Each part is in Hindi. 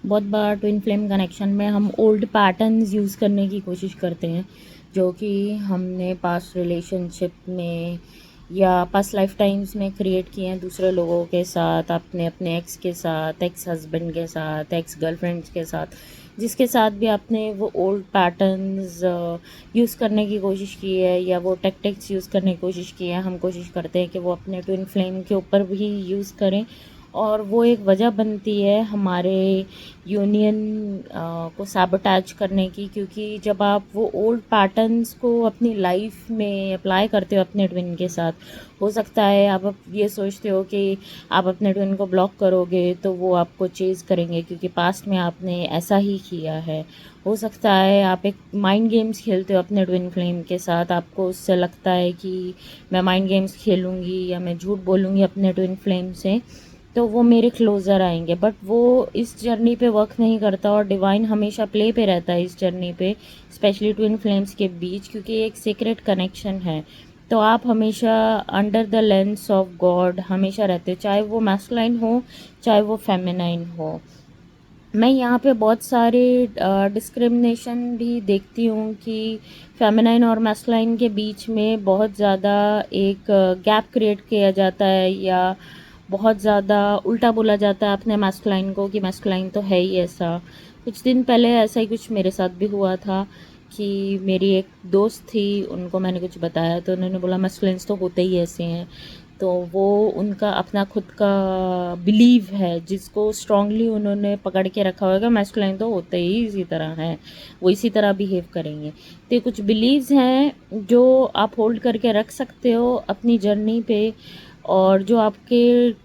बहुत बार ट्विन फ्लेम कनेक्शन में हम ओल्ड पैटर्न्स यूज़ करने की कोशिश करते हैं, जो कि हमने पास्ट रिलेशनशिप में या पास्ट लाइफ टाइम्स में क्रिएट किए हैं दूसरे लोगों के साथ, अपने अपने एक्स के साथ, एक्स हस्बैंड के साथ, एक्स गर्लफ्रेंड्स के साथ, जिसके साथ भी आपने वो ओल्ड पैटर्न्स यूज़ करने की कोशिश की है या वो टेक्टिक्स यूज़ करने की कोशिश की है। हम कोशिश करते हैं कि वो अपने ट्विन फ्लेम के ऊपर भी यूज़ करें, और वो एक वजह बनती है हमारे यूनियन को सैबोटैज करने की, क्योंकि जब आप वो ओल्ड पैटर्न्स को अपनी लाइफ में अप्लाई करते हो अपने ट्विन के साथ, हो सकता है आप अब ये सोचते हो कि आप अपने ट्विन को ब्लॉक करोगे तो वो आपको चेज़ करेंगे, क्योंकि पास्ट में आपने ऐसा ही किया है। हो सकता है आप एक माइंड गेम्स खेलते हो अपने ट्विन फ्लेम के साथ, आपको उससे लगता है कि मैं माइंड गेम्स खेलूँगी या मैं झूठ बोलूँगी अपने ट्विन फ्लेम से तो वो मेरे क्लोज़र आएंगे, बट वो इस जर्नी पे वर्क नहीं करता, और डिवाइन हमेशा प्ले पे रहता है इस जर्नी पे, स्पेशली ट्विन फ्लेम्स के बीच, क्योंकि एक सीक्रेट कनेक्शन है। तो आप हमेशा under the lens of God हमेशा रहते हो, चाहे वो मैस्कुलाइन हो चाहे वो फेमिनाइन हो। मैं यहाँ पे बहुत सारे डिस्क्रिमिनेशन भी देखती हूँ कि फेमिनाइन और मैस्कुलाइन के बीच में बहुत ज़्यादा एक गैप क्रिएट किया जाता है, या बहुत ज़्यादा उल्टा बोला जाता है अपने मैस्कुलाइन को कि मैस्कुलाइन तो है ही ऐसा। कुछ दिन पहले ऐसा ही कुछ मेरे साथ भी हुआ था कि मेरी एक दोस्त थी, उनको मैंने कुछ बताया तो उन्होंने बोला मैस्कुलाइन्स तो होते ही ऐसे हैं। तो वो उनका अपना खुद का बिलीव है, जिसको स्ट्रांगली उन्होंने पकड़ के रखा होगा, मैस्कुलाइन तो होते ही इसी तरह हैं, वो इसी तरह बिहेव करेंगे। तो ये कुछ बिलीव्स हैं जो आप होल्ड करके रख सकते हो अपनी जर्नी पे, और जो आपके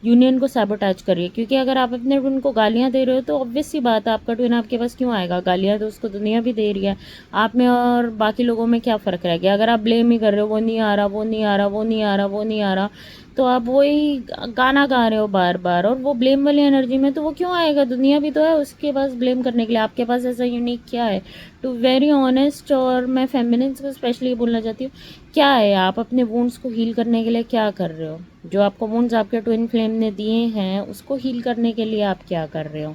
यूनियन को सैबोटैज करिए, क्योंकि अगर आप अपने ट्विन को गालियाँ दे रहे हो तो ऑब्वियस सी बात है आपका ट्विन आपके पास क्यों आएगा। गालियाँ तो उसको दुनिया भी दे रही है, आप में और बाकी लोगों में क्या फ़र्क रह गया। अगर आप ब्लेम ही कर रहे हो, वो नहीं आ रहा, वो नहीं आ रहा, वो नहीं आ रहा, वो नहीं आ रहा, तो आप वही गाना गा रहे हो बार बार, और वो ब्लेम वाली एनर्जी में, तो वो क्यों आएगा। दुनिया भी तो है उसके पास ब्लेम करने के लिए, आपके पास ऐसा यूनिक क्या है। टू वेरी ऑनेस्ट, और मैं फेमिनिन्स को स्पेशली बोलना चाहती हूँ, क्या है आप अपने वुंड्स को हील करने के लिए क्या कर रहे हो। जो आपको वुंड्स आपके ट्विन फ्लेम ने दिए हैं उसको हील करने के लिए आप क्या कर रहे हो,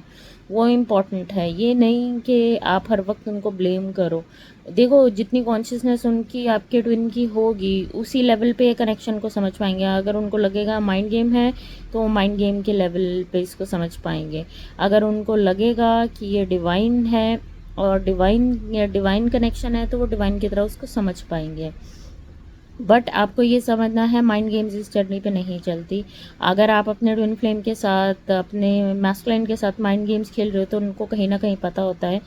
वो इम्पॉर्टेंट है। ये नहीं कि आप हर वक्त उनको ब्लेम करो। देखो, जितनी कॉन्शियसनेस उनकी आपके ट्विन की होगी उसी लेवल पे कनेक्शन को समझ पाएंगे। अगर उनको लगेगा माइंड गेम है तो वो माइंड गेम के लेवल पे इसको समझ पाएंगे। अगर उनको लगेगा कि ये डिवाइन है और डिवाइन या डिवाइन कनेक्शन है तो वो डिवाइन की तरह उसको समझ पाएंगे। बट आपको ये समझना है, माइंड गेम्स इस जर्नी पे नहीं चलती। अगर आप अपने ट्विन फ्लेम के साथ, अपने मैस्कुलाइन के साथ माइंड गेम्स खेल रहे हो तो उनको कहीं ना कहीं पता होता है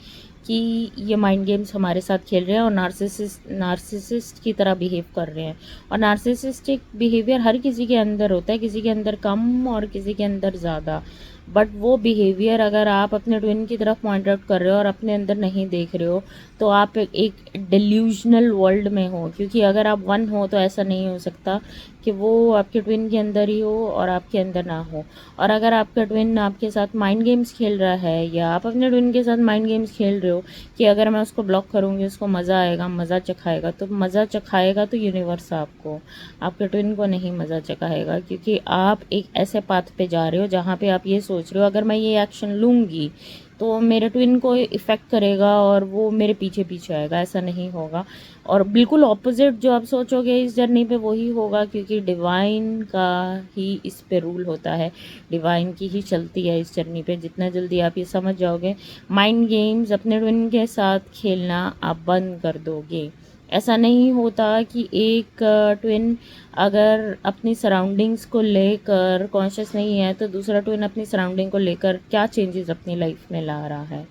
कि ये माइंड गेम्स हमारे साथ खेल रहे हैं और नार्सिसिस्ट की तरह बिहेव कर रहे हैं। और नार्सिसिस्टिक बिहेवियर हर किसी के अंदर होता है, किसी के अंदर कम और किसी के अंदर ज़्यादा। बट वो बिहेवियर अगर आप अपने ट्विन की तरफ पॉइंट आउट कर रहे हो और अपने अंदर नहीं देख रहे हो तो आप एक डिल्यूजनल वर्ल्ड में हो, क्योंकि अगर आप वन हो तो ऐसा नहीं हो सकता कि वो आपके ट्विन के अंदर ही हो और आपके अंदर ना हो। और अगर आपका ट्विन आपके साथ माइंड गेम्स खेल रहा है या आप अपने ट्विन के साथ माइंड गेम्स खेल रहे हो कि अगर मैं उसको ब्लॉक करूँगी उसको मज़ा आएगा, मज़ा चखाएगा, तो मज़ा चखाएगा तो यूनिवर्स आपको, आपके ट्विन को नहीं मज़ा चखाएगा, क्योंकि आप एक ऐसे पाथ पे जा रहे हो जहाँ पे आप ये सोच रहे हो अगर मैं ये एक्शन लूँगी तो मेरे ट्विन को इफ़ेक्ट करेगा और वो मेरे पीछे पीछे आएगा। ऐसा नहीं होगा, और बिल्कुल ऑपोजिट जो आप सोचोगे इस जर्नी पे वही होगा, क्योंकि डिवाइन का ही इस पे रूल होता है, डिवाइन की ही चलती है इस जर्नी पे। जितना जल्दी आप ये समझ जाओगे, माइंड गेम्स अपने ट्विन के साथ खेलना आप बंद कर दोगे। ऐसा नहीं होता कि एक ट्विन अगर अपनी सराउंडिंग्स को लेकर कॉन्शियस नहीं है तो दूसरा ट्विन अपनी सराउंडिंग को लेकर क्या चेंजेस अपनी लाइफ में ला रहा है।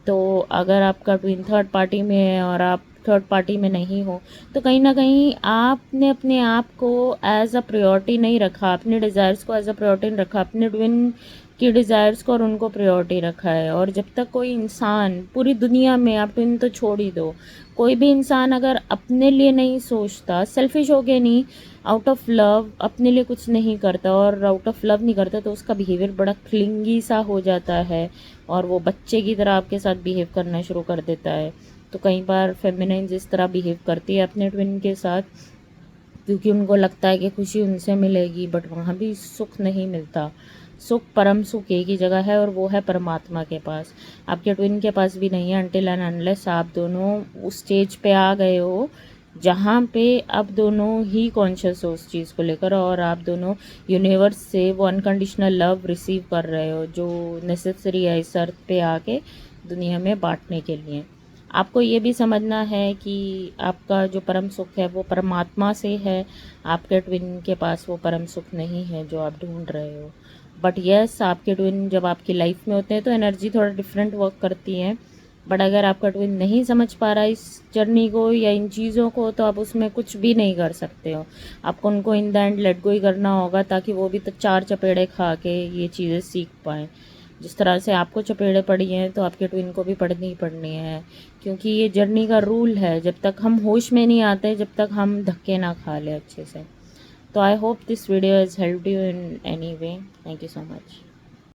तो अगर आपका ट्विन थर्ड पार्टी में है और आप थर्ड पार्टी में नहीं हो तो कहीं ना कहीं आपने अपने आप को एज अ प्रायोरिटी नहीं रखा, अपने डिज़ायर्स को एज अ प्रायोरिटी नहीं रखा, अपने ट्विन की डिज़ायर्स को और उनको प्रायोरिटी रखा है। और जब तक कोई इंसान पूरी दुनिया में, आप ट्विन तो छोड़ ही दो, कोई भी इंसान अगर अपने लिए नहीं सोचता, सेल्फिश हो के नहीं, आउट ऑफ लव अपने लिए कुछ नहीं करता और आउट ऑफ लव नहीं करता, तो उसका बिहेवियर बड़ा क्लिंगी सा हो जाता है और वो बच्चे की तरह आपके साथ बिहेव करना शुरू कर देता है। तो कई बार फेमिनाइन जिस तरह बिहेव करती है अपने ट्विन के साथ, क्योंकि उनको लगता है कि खुशी उनसे मिलेगी, बट वहाँ भी सुख नहीं मिलता। सुख, परम सुख एक ही जगह है और वो है परमात्मा के पास। आपके ट्विन के पास भी नहीं है अनटिल एंड अनलेस आप दोनों उस स्टेज पे आ गए हो जहाँ पे आप दोनों ही कॉन्शियस हो उस चीज़ को लेकर, और आप दोनों यूनिवर्स से वो अनकंडीशनल लव रिसीव कर रहे हो जो नेसेसरी है इस अर्थ पे आके दुनिया में बांटने के लिए। आपको ये भी समझना है कि आपका जो परम सुख है वो परमात्मा से है, आपके ट्विन के पास वो परम सुख नहीं है जो आप ढूंढ रहे हो। बट यस, आपके ट्विन जब आपकी लाइफ में होते हैं तो एनर्जी थोड़ा डिफरेंट वर्क करती है। बट अगर आपका ट्विन नहीं समझ पा रहा इस जर्नी को या इन चीज़ों को, तो आप उसमें कुछ भी नहीं कर सकते हो। आपको उनको in the end let go ही करना होगा ताकि वो भी तो चार चपेड़े खा के ये चीज़ें सीख पाएँ। जिस तरह से आपको चपेड़े पड़ी हैं तो आपके ट्विन को भी पड़नी ही पड़नी है, क्योंकि ये जर्नी का रूल है। जब तक हम होश में नहीं आते, जब तक हम धक्के ना खा लें अच्छे से। तो I hope this video has helped you in any way. Thank you so much.